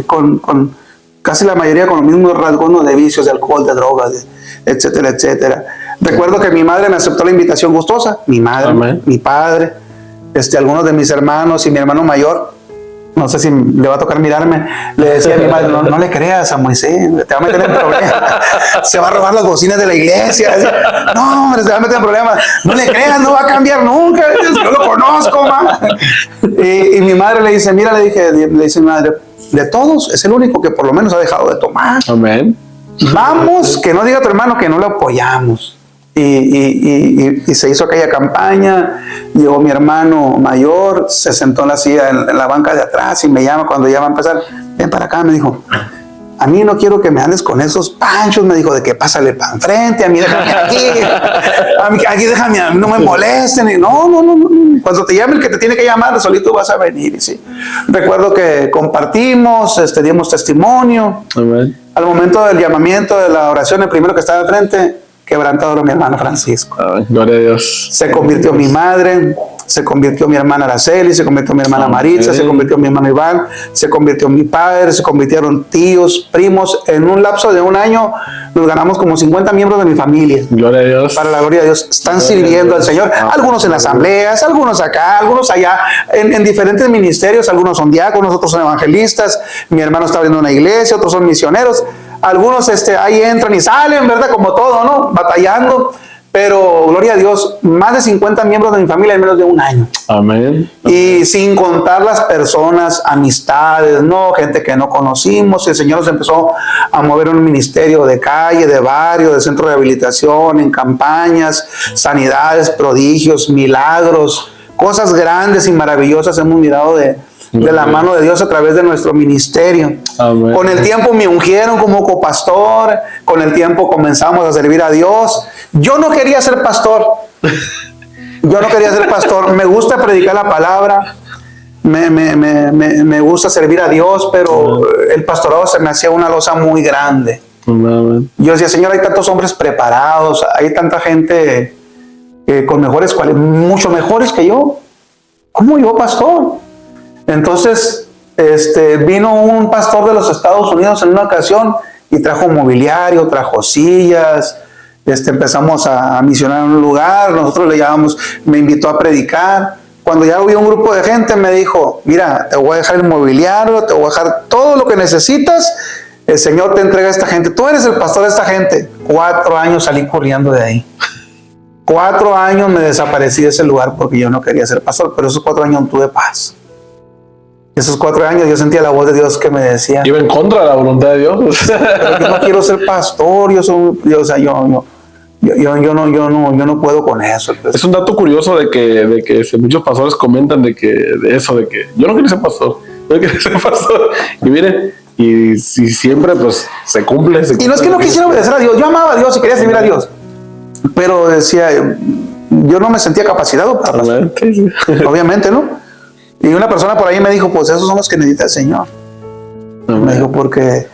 con casi la mayoría con los mismos rasgos de vicios, de alcohol, de drogas, etcétera, etcétera. Recuerdo que mi madre me aceptó la invitación gustosa, mi madre, Amén. Mi padre, algunos de mis hermanos y mi hermano mayor. No sé si le va a tocar mirarme. Le decía a mi madre, no le creas a Moisés, te va a meter en problemas. Se va a robar las bocinas de la iglesia. No, hombre, se va a meter en problemas. No le creas, no va a cambiar nunca. Yo lo conozco, ma. Y mi madre le dice, mira, le dice mi madre, de todos es el único que por lo menos ha dejado de tomar. Amén. Vamos, que no diga tu hermano que no lo apoyamos. Y se hizo aquella campaña. Llegó mi hermano mayor, se sentó en la silla, en la banca de atrás, y me llama cuando ya va a empezar. Ven para acá, me dijo. a mí no quiero que me andes con esos panchos, me dijo, de que pásale para enfrente, a mí déjame aquí, aquí déjame, no me molesten. Y no, cuando te llame el que te tiene que llamar, solito vas a venir. Y sí, recuerdo que compartimos, dimos testimonio. Amén. Al momento del llamamiento de la oración, el primero que estaba al frente, quebrantado mi hermano Francisco. Amén. Gloria a Dios. Se convirtió mi madre, se convirtió mi hermana Araceli, se convirtió mi hermana Maritza, se convirtió mi hermano Iván, se convirtió mi padre, se convirtieron tíos, primos. En un lapso de un año nos ganamos como 50 miembros de mi familia. Gloria a Dios. Para la gloria de Dios, están sirviendo al Señor. Algunos en asambleas, algunos acá, algunos allá, en diferentes ministerios. Algunos son diáconos, otros son evangelistas. Mi hermano está abriendo una iglesia, otros son misioneros. Algunos ahí entran y salen, ¿verdad? Como todo, ¿no? Batallando. Pero, gloria a Dios, más de 50 miembros de mi familia en menos de un año. Amén. Y sin contar las personas, amistades, ¿no? Gente que no conocimos. El Señor nos empezó a mover en un ministerio de calle, de barrio, de centro de rehabilitación, en campañas, sanidades, prodigios, milagros, cosas grandes y maravillosas hemos mirado de la mano de Dios a través de nuestro ministerio. Amén. Con el tiempo me ungieron como copastor, con el tiempo comenzamos a servir a Dios. Yo no quería ser pastor. Me gusta predicar la palabra, me gusta servir a Dios, pero el pastorado se me hacía una losa muy grande. Amén. Yo decía, Señor, hay tantos hombres preparados, hay tanta gente con mejores cualidades, mucho mejores que yo. ¿Cómo yo, pastor? Entonces, vino un pastor de los Estados Unidos en una ocasión y trajo mobiliario, trajo sillas. Empezamos a misionar en un lugar, nosotros le llamamos, me invitó a predicar. Cuando ya hubo un grupo de gente, me dijo, mira, te voy a dejar el mobiliario, te voy a dejar todo lo que necesitas. El Señor te entrega a esta gente. Tú eres el pastor de esta gente. 4 años salí corriendo de ahí. 4 años me desaparecí de ese lugar porque yo no quería ser pastor, pero esos 4 años no tuve paz. Esos 4 años yo sentía la voz de Dios que me decía, Iba en contra de la voluntad de Dios. pero yo no quiero ser pastor, yo no puedo con eso. Es un dato curioso de que muchos pastores comentan de que yo no quiero ser pastor, y miren, y siempre pues se cumple. Y no es que no quisiera obedecer a Dios, yo amaba a Dios y quería servir a Dios, pero decía, yo no me sentía capacitado para pastor. Obviamente, ¿no? Y una persona por ahí me dijo, pues esos son los que necesita el Señor. Amén. Me dijo, porque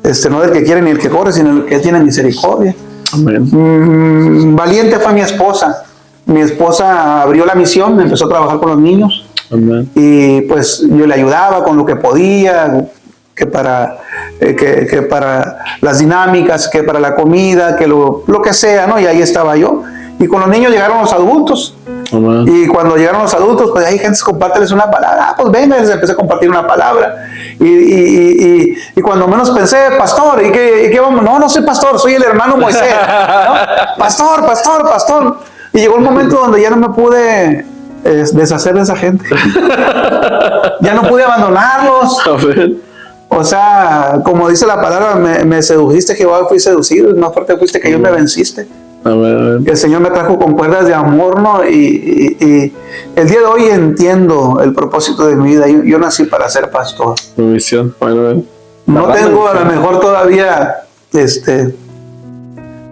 no es el que quiere ni el que corre, sino el que tiene misericordia. Amén. Valiente fue mi esposa. Mi esposa abrió la misión, empezó a trabajar con los niños. Amén. Y pues yo le ayudaba con lo que podía, que para las dinámicas, que para la comida, que lo que sea, ¿no? Y ahí estaba yo. Y con los niños llegaron los adultos. Amén. Y cuando llegaron los adultos, pues hay gente, compárteles una palabra. Pues venga, les empecé a compartir una palabra. Y cuando menos pensé, pastor, ¿y qué vamos? No soy pastor, soy el hermano Moisés. ¿No? Pastor. Y llegó el momento donde ya no me pude deshacer de esa gente. Ya no pude abandonarlos. Amén. O sea, como dice la palabra, me sedujiste, Jehová, fui seducido. Más fuerte fuiste que yo, me venciste. Amén. El Señor me trajo con cuerdas de amor, ¿no? Y el día de hoy entiendo el propósito de mi vida. Yo nací para ser pastor. Mi misión. Bueno, no tengo a lo mejor todavía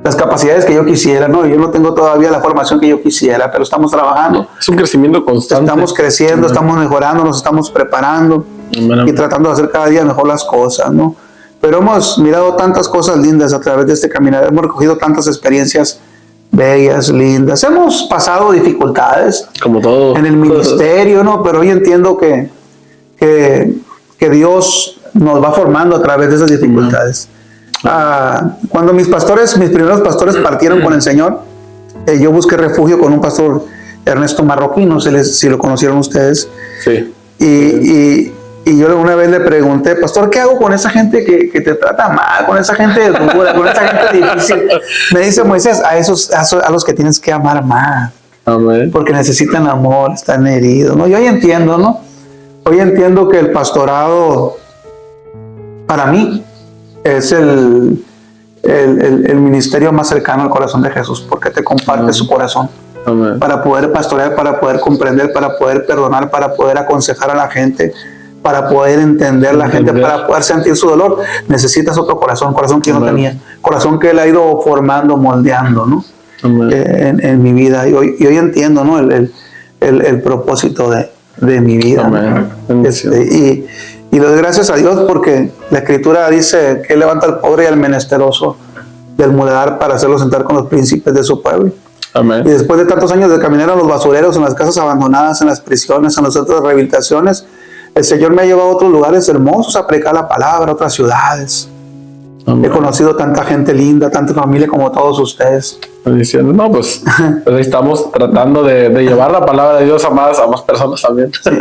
las capacidades que yo quisiera, ¿no? Yo no tengo todavía la formación que yo quisiera, pero estamos trabajando. Es un crecimiento constante. Estamos creciendo, estamos mejorando, nos estamos preparando y tratando de hacer cada día mejor las cosas, ¿no? Pero hemos mirado tantas cosas lindas a través de este caminar, hemos recogido tantas experiencias bellas, lindas. Hemos pasado dificultades, como todo en el ministerio, ¿no? Pero hoy entiendo que Dios nos va formando a través de esas dificultades. Cuando mis primeros pastores partieron con el Señor, yo busqué refugio con un pastor, Ernesto Marroquín, no sé si lo conocieron ustedes. Sí. Y yo una vez le pregunté, pastor, ¿qué hago con esa gente que te trata mal, con esa gente dura, con esa gente difícil? Me dice Moisés, a los que tienes que amar más. Amén. Porque necesitan amor, están heridos, ¿no? Yo hoy entiendo, ¿no? Hoy entiendo que el pastorado, para mí, es el ministerio más cercano al corazón de Jesús, porque te comparte su corazón. Amén. Para poder pastorear, para poder comprender, para poder perdonar, para poder aconsejar a la gente, para poder entender la gente, para poder sentir su dolor. Necesitas otro corazón que yo no tenía, corazón que él ha ido formando, moldeando, ¿no? En mi vida. Y hoy entiendo, ¿no? El propósito de mi vida. ¿no? Y le doy gracias a Dios porque la Escritura dice que Él levanta al pobre y al menesteroso del muladar para hacerlo sentar con los príncipes de su pueblo. Amén. Y después de tantos años de caminar en los basureros, en las casas abandonadas, en las prisiones, en los centros de rehabilitaciones, el Señor me ha llevado a otros lugares hermosos a predicar la palabra, a otras ciudades. Amén. He conocido tanta gente linda, tanta familia como todos ustedes. Diciendo, no, pues ahí estamos tratando de llevar la palabra de Dios a más personas también. Sí.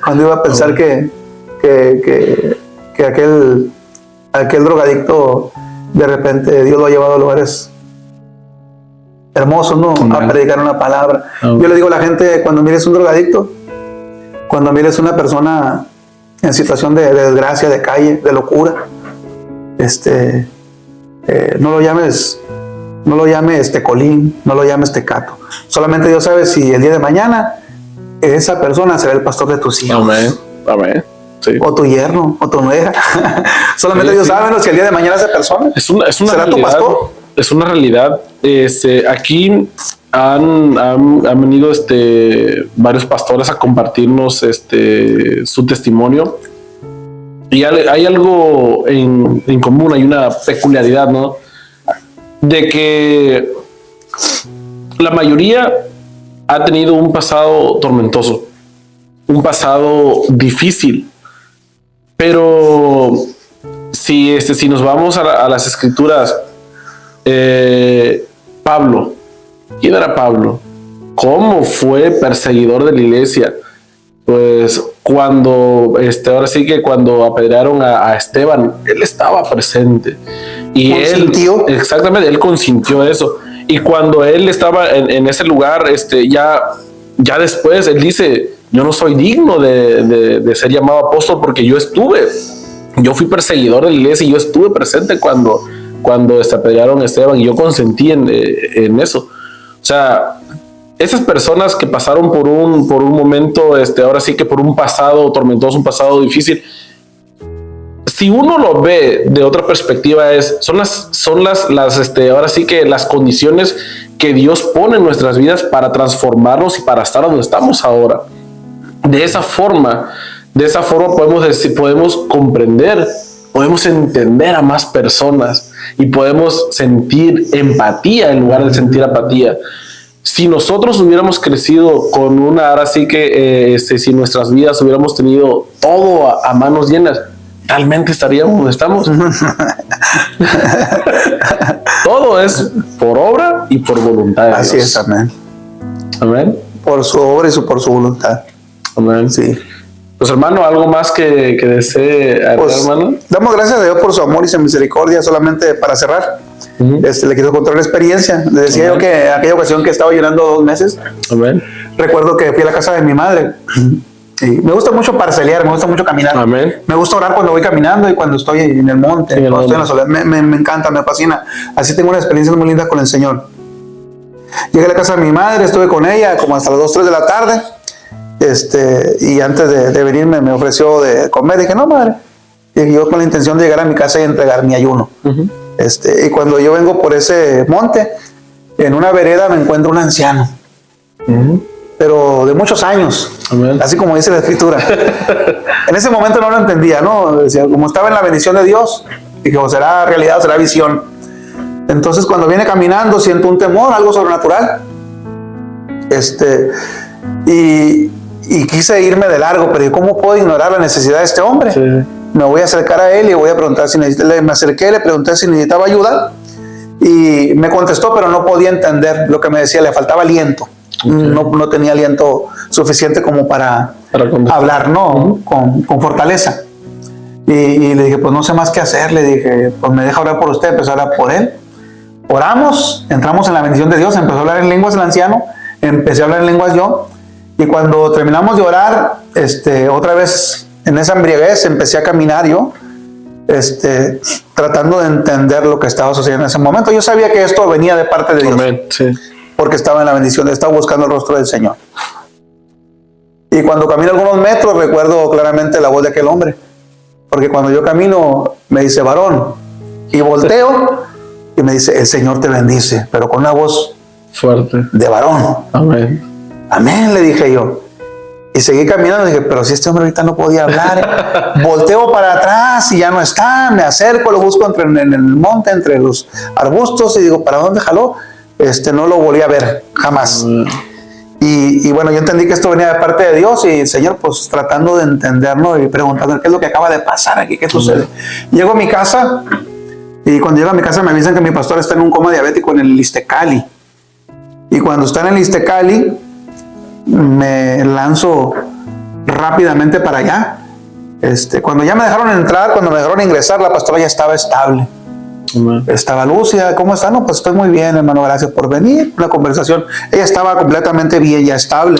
Cuando iba a pensar que aquel drogadicto, de repente Dios lo ha llevado a lugares hermosos, ¿no? Amén. A predicar una palabra. Amén. Yo le digo a la gente, cuando mires un drogadicto, cuando mires una persona en situación de desgracia, de calle, de locura, no lo llames Tecolín, no lo llames Tecato. Solamente Dios sabe si el día de mañana esa persona será el pastor de tus hijos. Amén. Amén. Sí. O tu yerno, o tu nuera. Solamente Dios sabe, ¿no? Si el día de mañana esa persona es una será realidad, tu pastor. Es una realidad. Aquí han venido varios pastores a compartirnos su testimonio. Y hay algo en común, hay una peculiaridad, ¿no? De que la mayoría ha tenido un pasado tormentoso, un pasado difícil. Pero si nos vamos a las Escrituras, Pablo, ¿quién era Pablo? ¿Cómo fue perseguidor de la iglesia? Pues ahora sí que cuando apedrearon a Esteban, él estaba presente. Y ¿consintió? Exactamente, él consintió eso. Y cuando él estaba en ese lugar, ya después él dice, yo no soy digno de ser llamado apóstol porque yo fui perseguidor de la iglesia y yo estuve presente cuando apedrearon a Esteban y yo consentí en eso. O sea, esas personas que pasaron por un momento, ahora sí que por un pasado tormentoso, un pasado difícil, si uno lo ve de otra perspectiva, son las ahora sí que las condiciones que Dios pone en nuestras vidas para transformarnos y para estar donde estamos ahora. De esa forma podemos comprender, podemos entender a más personas y podemos sentir empatía en lugar de sentir apatía. Si nosotros hubiéramos crecido con ahora sí que si nuestras vidas hubiéramos tenido todo a manos llenas, realmente estaríamos donde estamos. Todo es por obra y por voluntad de Dios. Así es, amén. Amén. Por su obra y por su voluntad. Amén. Sí. Pues hermano, ¿algo más que desee agregar, hermano? Damos gracias a Dios por su amor y su misericordia. Solamente para cerrar, le quiero contar una experiencia. Le decía yo que aquella ocasión que estaba llorando 2 meses, amén, recuerdo que fui a la casa de mi madre. Y me gusta mucho parcelear, me gusta mucho caminar. Amén. Me gusta orar cuando voy caminando y cuando estoy en el monte, cuando estoy en la soledad. Me encanta, me fascina. Así tengo una experiencia muy linda con el Señor. Llegué a la casa de mi madre, estuve con ella como hasta las 2, 3 de la tarde. Y antes de venirme me ofreció de comer. Dije, no, madre. Y yo con la intención de llegar a mi casa y entregar mi ayuno. Y cuando yo vengo por ese monte, en una vereda me encuentro un anciano. Pero de muchos años. Amén. Así como dice la Escritura. En ese momento no lo entendía, ¿no? Decía, como estaba en la bendición de Dios, dije, o será realidad o será visión. Entonces cuando viene caminando siento un temor, algo sobrenatural. Y quise irme de largo, pero ¿cómo puedo ignorar la necesidad de este hombre? Sí. Me voy a acercar a él y voy a preguntar si necesita. Me acerqué, le pregunté si necesitaba ayuda y me contestó, pero no podía entender lo que me decía, le faltaba aliento. Okay. No tenía aliento suficiente como para hablar, ¿no? Con fortaleza. Y le dije, pues no sé más qué hacer. Le dije, pues me deja orar por usted. Empezó a orar por él. Oramos, entramos en la bendición de Dios. Empezó a hablar en lenguas el anciano. Empecé a hablar en lenguas yo. Y cuando terminamos de orar, otra vez en esa embriaguez empecé a caminar yo, tratando de entender lo que estaba sucediendo en ese momento. Yo sabía que esto venía de parte de Dios. Amén. Sí. Porque estaba en la bendición, estaba buscando el rostro del Señor. Y Y cuando camino algunos metros recuerdo claramente la voz de aquel hombre. Porque cuando yo camino me dice varón. Y volteo y me dice el Señor te bendice. Pero con una voz fuerte de varón. Amén. Amén, le dije yo. Y seguí caminando y dije, pero si este hombre ahorita no podía hablar. Volteo para atrás y ya no está. Me acerco, lo busco en el monte, entre los arbustos y digo, ¿para dónde jaló? No lo volví a ver, jamás. Y bueno, yo entendí que esto venía de parte de Dios y el Señor pues tratando de entendernos y preguntando qué es lo que acaba de pasar aquí, qué sucede. Llego a mi casa y cuando llego a mi casa me avisan que mi pastor está en un coma diabético en el Iztecali. Y cuando está en el Iztecali me lanzo rápidamente para allá. Cuando ya me dejaron entrar, cuando me dejaron ingresar, la pastora ya estaba estable. Amén. Estaba lúcida. ¿Cómo está? No, pues estoy muy bien, hermano, gracias por venir. Una conversación. Ella estaba completamente bien, ya estable.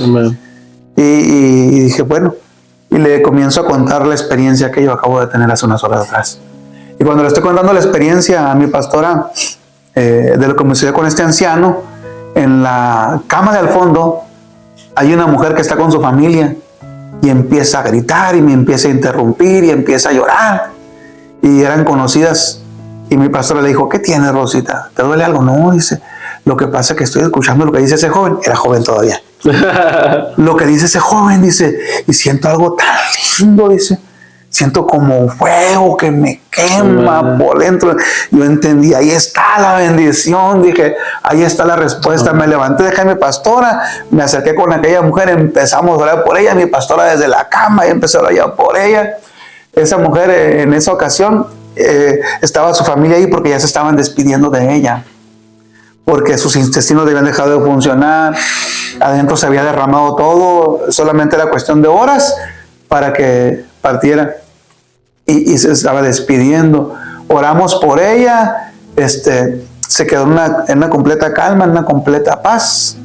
Y dije, bueno, y le comienzo a contar la experiencia que yo acabo de tener hace unas horas atrás. Y cuando le estoy contando la experiencia a mi pastora de lo que me sucedió con este anciano, en la cama de al fondo hay una mujer que está con su familia y empieza a gritar y me empieza a interrumpir y empieza a llorar. Y eran conocidas. Y mi pastora le dijo, ¿qué tienes, Rosita? ¿Te duele algo? No, dice, lo que pasa es que estoy escuchando lo que dice ese joven. Era joven todavía. Lo que dice ese joven, dice, y siento algo tan lindo, dice. Siento como fuego que me quema por dentro. Yo entendí, ahí está la bendición. Dije, ahí está la respuesta. Me levanté, dejé a mi pastora, me acerqué con aquella mujer, empezamos a orar por ella. Mi pastora desde la cama y empezó a orar por ella. Esa mujer en esa ocasión estaba su familia ahí porque ya se estaban despidiendo de ella. Porque sus intestinos habían dejado de funcionar. Adentro se había derramado todo. Solamente era cuestión de horas para que partiera. Y se estaba despidiendo. Oramos por ella. Se quedó en una completa calma, en una completa paz.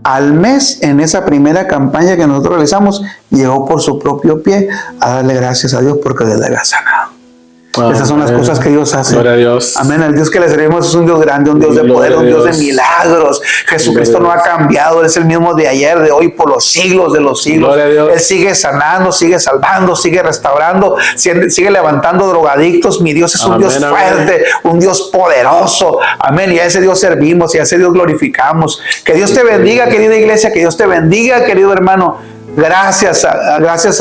Al mes, en esa primera campaña que nosotros realizamos, llegó por su propio pie a darle gracias a Dios porque Dios le había sanado. Esas son las cosas que Dios hace. Gloria a Dios. Amén. El Dios que le servimos es un Dios grande, un Dios de poder, un Dios de milagros. Jesucristo no ha cambiado. Él es el mismo de ayer, de hoy, por los siglos de los siglos. Gloria a Dios. Él sigue sanando, sigue salvando, sigue restaurando, sigue levantando drogadictos. Mi Dios es un Dios fuerte, un Dios poderoso. Amén. Y a ese Dios servimos y a ese Dios glorificamos. Que Dios te bendiga, querida iglesia. Que Dios te bendiga, querido hermano. Gracias,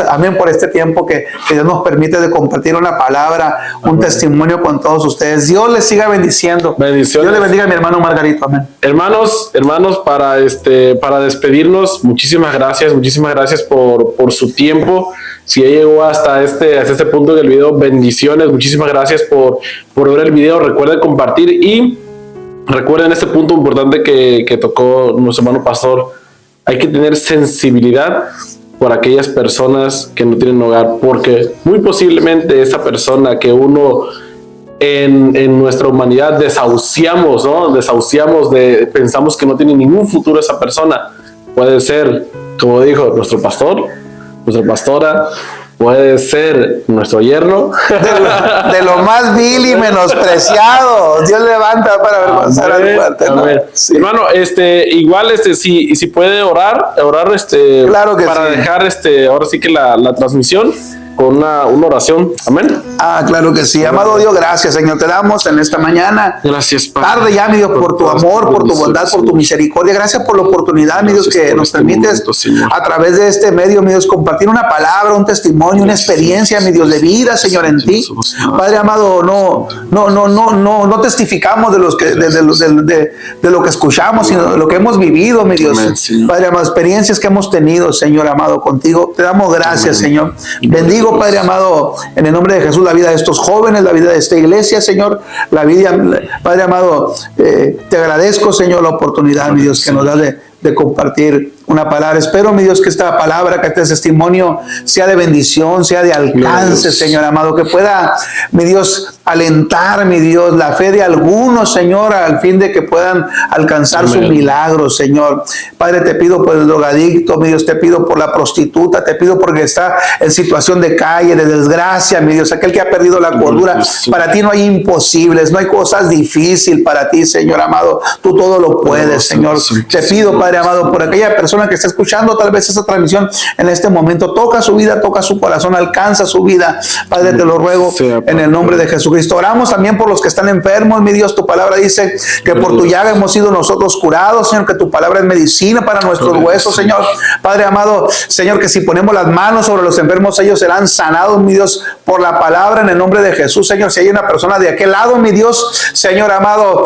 amén, por este tiempo que Dios nos permite de compartir una palabra, un testimonio con todos ustedes. Dios les siga bendiciendo. Bendiciones. Dios le bendiga a mi hermano Margarito. Amén. Hermanos, para despedirnos, muchísimas gracias por su tiempo. Si ya llegó hasta este punto del video, bendiciones. Muchísimas gracias por ver el video. Recuerden compartir y recuerden este punto importante que tocó nuestro hermano pastor. Hay que tener sensibilidad por aquellas personas que no tienen hogar, porque muy posiblemente esa persona que uno en nuestra humanidad desahuciamos, ¿no? Pensamos que no tiene ningún futuro esa persona. Puede ser, como dijo nuestro pastor, nuestra pastora, puede ser nuestro yerno. De lo más vil y menospreciado. Dios levanta para avergonzar al fuerte, ¿no? Sí. Hermano, igual si puede orar claro que para sí. Dejar ahora sí que la transmisión con una oración. Amén. Claro que sí. Amado Dios, gracias, Señor. Te damos en esta mañana. Gracias, Padre. Tarde ya, mi Dios, por tu amor, por tu bondad, por tu misericordia. Gracias por la oportunidad, mi Dios, que nos permites a través de este medio, mi Dios, compartir una palabra, un testimonio, una experiencia, mi Dios, de vida, Señor, en ti. Padre amado, no testificamos de lo que escuchamos, sino de lo que hemos vivido, mi Dios. Padre amado, experiencias que hemos tenido, Señor amado, contigo. Te damos gracias, Señor. Bendigo, Padre amado, en el nombre de Jesús, la vida de estos jóvenes, la vida de esta iglesia, Señor, la vida, Padre amado, te agradezco, Señor, la oportunidad, mi Dios, que nos da de compartir una palabra. Espero, mi Dios, que esta palabra, que este testimonio sea de bendición, sea de alcance, Señor amado, que pueda, mi Dios, alentar, mi Dios, la fe de algunos, Señor, al fin de que puedan alcanzar su milagro, Señor. Padre, te pido por el drogadicto, mi Dios, te pido por la prostituta, te pido porque está en situación de calle, de desgracia, mi Dios, aquel que ha perdido la cordura. Para ti no hay imposibles, no hay cosas difíciles para ti, Señor amado. Tú todo lo puedes, Señor. Te pido, Padre amado, por aquella persona persona que está escuchando tal vez esa transmisión en este momento. Toca su vida, toca su corazón, alcanza su vida. Padre, te lo ruego en el nombre de Jesucristo. Oramos también por los que están enfermos, mi Dios. Tu palabra dice que por tu llaga hemos sido nosotros curados, Señor, que tu palabra es medicina para nuestros huesos, Señor. Padre amado, Señor, que si ponemos las manos sobre los enfermos, ellos serán sanados, mi Dios, por la palabra en el nombre de Jesús, Señor. Si hay una persona de aquel lado, mi Dios, Señor amado,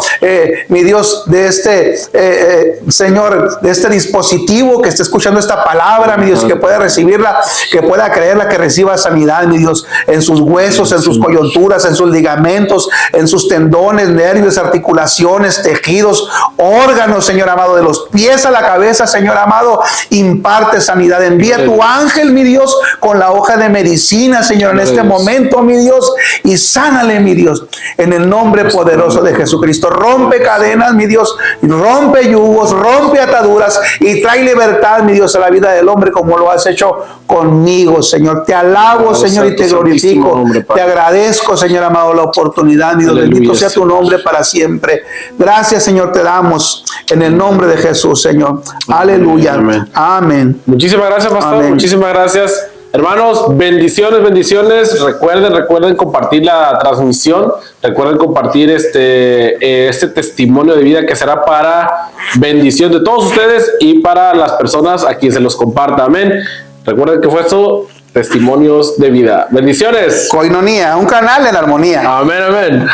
mi Dios, de Señor, de este dispositivo que esté escuchando esta palabra, mi Dios, que pueda recibirla, que pueda creerla, que reciba sanidad, mi Dios, en sus huesos, en sus coyunturas, en sus ligamentos, en sus tendones, nervios, articulaciones, tejidos, órganos, Señor amado, de los pies a la cabeza, Señor amado, imparte sanidad. Envía tu ángel, mi Dios, con la hoja de medicina, Señor, en este momento, mi Dios, y sánale, mi Dios, en el nombre poderoso de Jesucristo. Rompe cadenas, mi Dios, rompe yugos, rompe ataduras y trae libertad, mi Dios, a la vida del hombre como lo has hecho conmigo, Señor. Te alabo, Señor, y te glorifico. Te agradezco, Señor amado, la oportunidad, mi Dios. Bendito sea tu nombre para siempre. Gracias, Señor, te damos en el nombre de Jesús, Señor. Aleluya. Amén. Muchísimas gracias, pastor. Amén. Muchísimas gracias. Hermanos, bendiciones, bendiciones. Recuerden compartir la transmisión. Recuerden compartir este testimonio de vida que será para bendición de todos ustedes y para las personas a quienes se los comparta. Amén. Recuerden que fue esto, testimonios de vida. Bendiciones. Coinonía, un canal en armonía. Amén, amén.